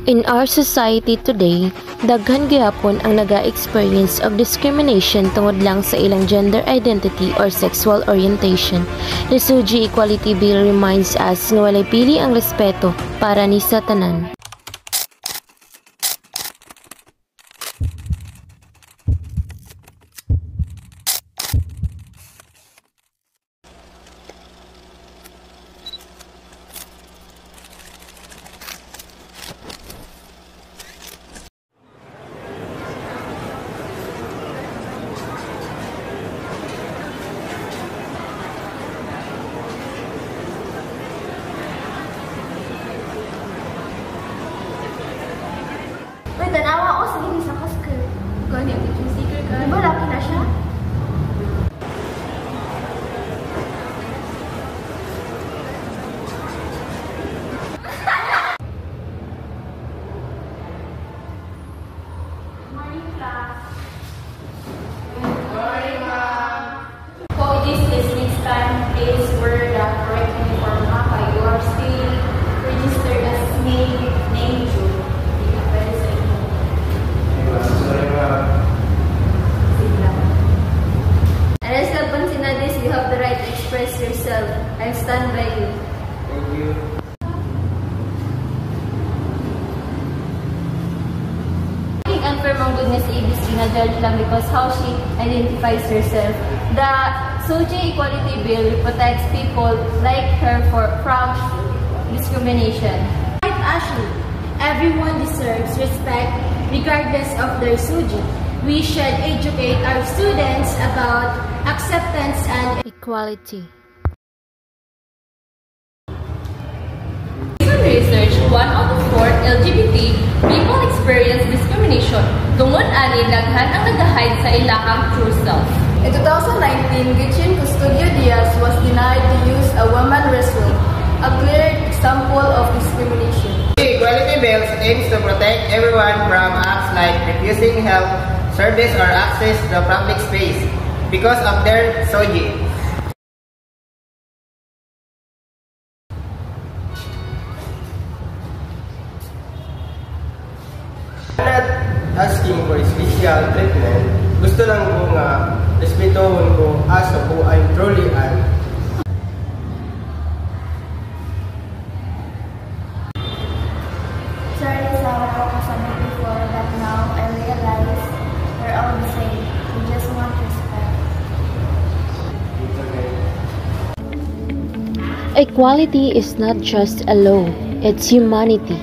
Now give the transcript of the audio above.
In our society today, daghan gyapon ang naga-experience of discrimination tungod lang sa ilang gender identity or sexual orientation. Refugee Equality Bill reminds us nga walay pili ang respeto para ni sa tanan. Uy, tanawa ako sa linis ako skirt. Ikaw niya, yung sticker ka. Di ba laki na siya? Morning, class. Good morning, ma'am. Call this listening stand. Please wear the correct uniform, ma'am. You are still registered as name June. Hindi ka pwede sa inyo. Sorry, ma'am. Unless napansin na this, you have the right to express yourself. I'll stand by you. Thank you. Unfair mong goodness ABC na judge lang because how she identifies herself. The Refugee Equality Bill protects people like her from discrimination. Like Ashley, everyone deserves respect regardless of their sujit. We should educate our students about acceptance and Equality. Recent research, 1 out of 4 LGBT people experience discrimination. Tungod ani daghan ang nag-hide sa ilahang true self. In 2019, Gichin Custodio Diaz was denied to use a woman restroom, a clear example of discrimination. The Equality Bill aims to protect everyone from acts like refusing health service or access to public space because of their soji. I'm not asking for special treatment. Gusto lang ko nga respetuhon ko as to who I truly am. Sorry sa wala ko sabi before, but now I realize we're all the same. We just want respect. Equality is not just a law, it's humanity.